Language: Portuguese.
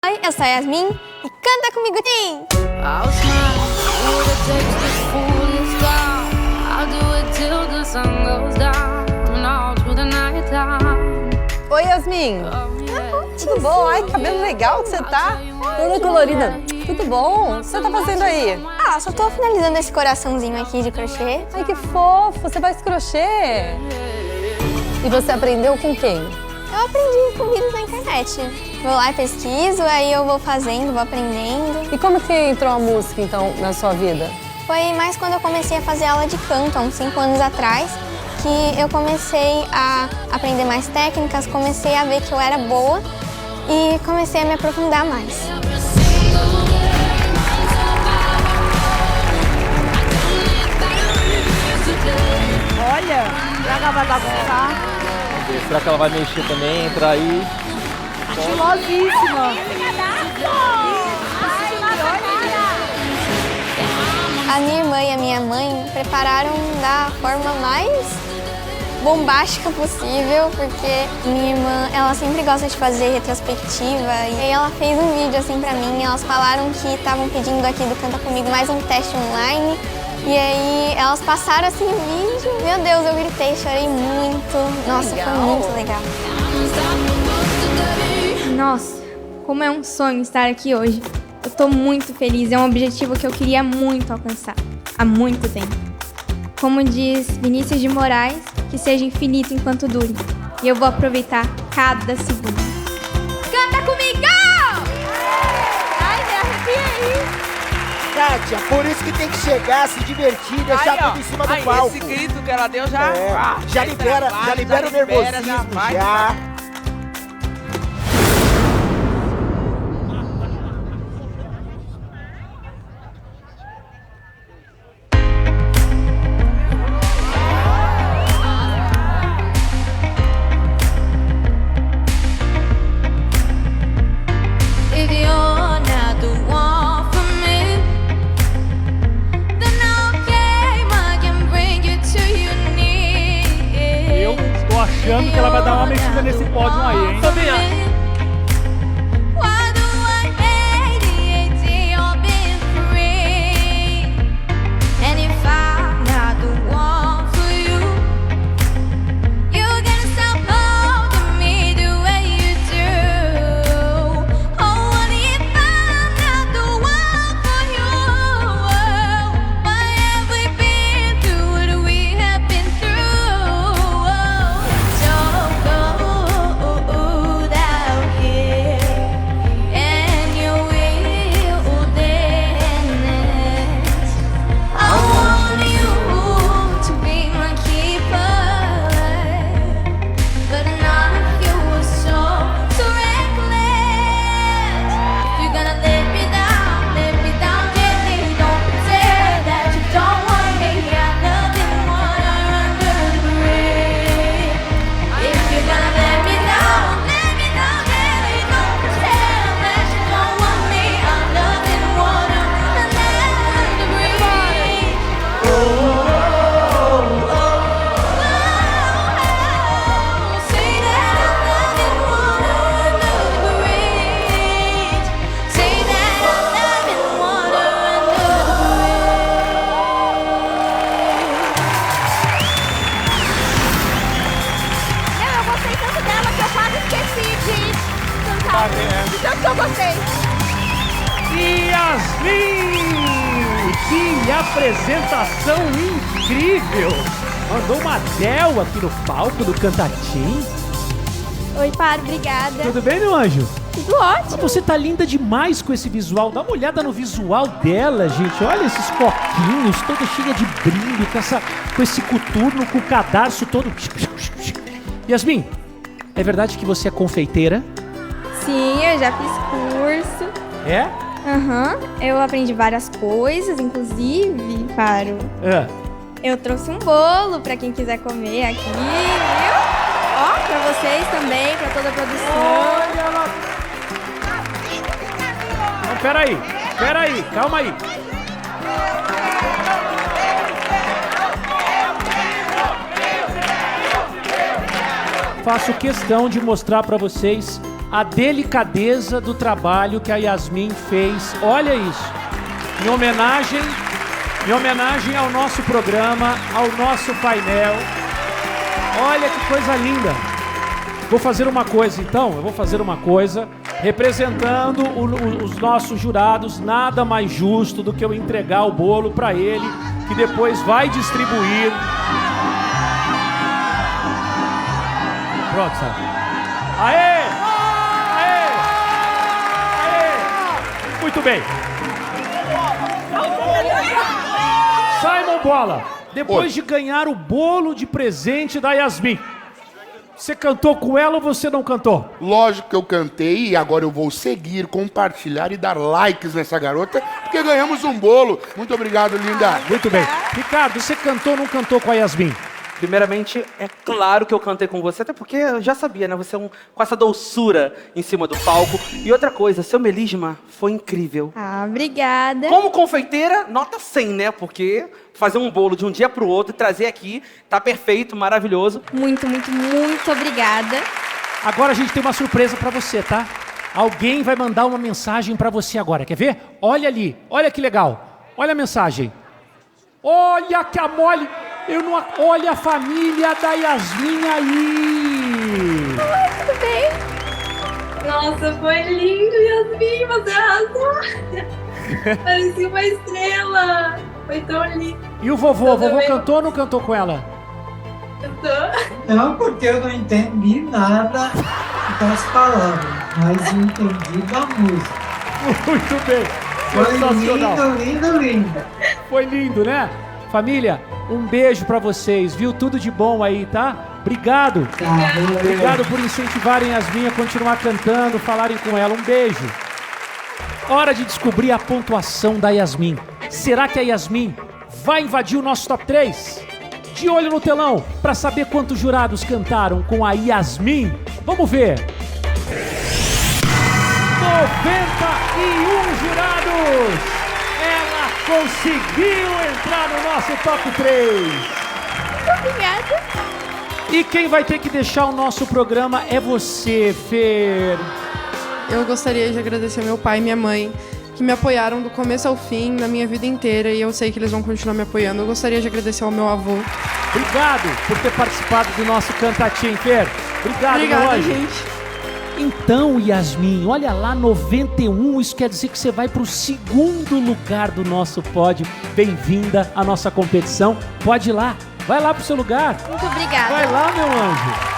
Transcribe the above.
Oi, eu sou a Yasmin e canta comigo, Tim! Oi, Yasmin. Tudo bom? Ai, que cabelo legal que você tá. Toda colorida. Tudo bom? O que você tá fazendo aí? Só tô finalizando esse coraçãozinho aqui de crochê. Ai, que fofo. Você faz crochê? E você aprendeu com quem? Eu aprendi com vídeos na internet. Vou lá e pesquiso, aí eu vou fazendo, vou aprendendo. E como que entrou a música, então, na sua vida? Foi mais quando eu comecei a fazer aula de canto, há uns 5 anos atrás, que eu comecei a aprender mais técnicas, comecei a ver que eu era boa e comecei a me aprofundar mais. Olha, será que ela vai bagunçar? Será que ela vai mexer também? Entra aí. Estilosíssima. A minha irmã e a minha mãe prepararam da forma mais bombástica possível, porque minha irmã, ela sempre gosta de fazer retrospectiva, e aí ela fez um vídeo assim pra mim, elas falaram que estavam pedindo aqui do Canta Comigo mais um teste online, e aí elas passaram assim o vídeo, meu Deus, eu gritei, chorei muito, nossa, foi muito legal. Nossa, como é um sonho estar aqui hoje. Eu tô muito feliz, é um objetivo que eu queria muito alcançar, há muito tempo. Como diz Vinícius de Moraes, que seja infinito enquanto dure. E eu vou aproveitar cada segundo. Canta comigo! Ai, me arrepiei. Kátia, por isso que tem que chegar, se divertir, deixar tudo em cima do palco. Esse grito que ela deu já... Já libera o nervosismo, já. Achando que ela vai dar uma mexida nesse pódio aí, hein? Tanto que eu gostei. Yasmin! Que apresentação incrível! Mandou uma Del aqui no palco do Cantatim. Oi, Paro, obrigada. Tudo bem, meu anjo? Tudo ótimo. Você tá linda demais com esse visual. Dá uma olhada no visual dela, gente. Olha esses coquinhos, toda cheia de brilho, com esse coturno, com o cadarço todo. Yasmin, é verdade que você é confeiteira? Sim, eu já fiz curso. É? Aham. Eu aprendi várias coisas, inclusive, Paro. Eu trouxe um bolo pra quem quiser comer aqui, viu? Ó, pra vocês também, pra toda a produção. Olha ela. Não, peraí, calma aí. Faço questão de mostrar pra vocês a delicadeza do trabalho que a Yasmin fez. Olha isso. Em homenagem ao nosso programa, ao nosso painel. Olha que coisa linda. Vou fazer uma coisa então, representando os nossos jurados, nada mais justo do que eu entregar o bolo para ele, que depois vai distribuir. Pronto, sabe? Aê! Aê! Aê! Muito bem. Simon Bola, depois de ganhar o bolo de presente da Yasmin, você cantou com ela ou você não cantou? Lógico que eu cantei e agora eu vou seguir, compartilhar e dar likes nessa garota, porque ganhamos um bolo. Muito obrigado, linda. Muito bem. Ricardo, você cantou ou não cantou com a Yasmin? Primeiramente, é claro que eu cantei com você, até porque eu já sabia, né? Você com essa doçura em cima do palco. E outra coisa, seu melisma foi incrível. Ah, obrigada. Como confeiteira, nota 100, né? Porque fazer um bolo de um dia pro outro e trazer aqui, tá perfeito, maravilhoso. Muito, muito, muito obrigada. Agora a gente tem uma surpresa pra você, tá? Alguém vai mandar uma mensagem pra você agora, quer ver? Olha ali, olha que legal. Olha a mensagem. Olha que a mole... Olha a família da Yasmin aí! Oi, tudo bem? Nossa, foi lindo, Yasmin, você arrasou! Parecia uma estrela! Foi tão lindo! E o vovô? O vovô cantou ou não cantou com ela? Cantou? Não, porque eu não entendi nada das palavras, mas eu entendi da música. Muito bem! Foi Sensacional. lindo. Foi lindo, né? Família, um beijo pra vocês, viu? Tudo de bom aí, tá? Obrigado. Obrigado por incentivarem Yasmin a continuar cantando, falarem com ela. Um beijo. Hora de descobrir a pontuação da Yasmin. Será que a Yasmin vai invadir o nosso top 3? De olho no telão pra saber quantos jurados cantaram com a Yasmin. Vamos ver. 91 jurados. Ela conseguiu entrar no nosso top 3. Obrigada. E quem vai ter que deixar o nosso programa é você, Fer. Eu gostaria de agradecer meu pai e minha mãe, que me apoiaram do começo ao fim, na minha vida inteira, e eu sei que eles vão continuar me apoiando. Eu gostaria de agradecer ao meu avô. Obrigado por ter participado do nosso Cantatim, Fer. Obrigado, meu anjo. Gente. Então, Yasmin, olha lá, 91, isso quer dizer que você vai para o segundo lugar do nosso pódio. Bem-vinda à nossa competição. Pode ir lá, vai lá pro seu lugar. Muito obrigada. Vai lá, meu anjo.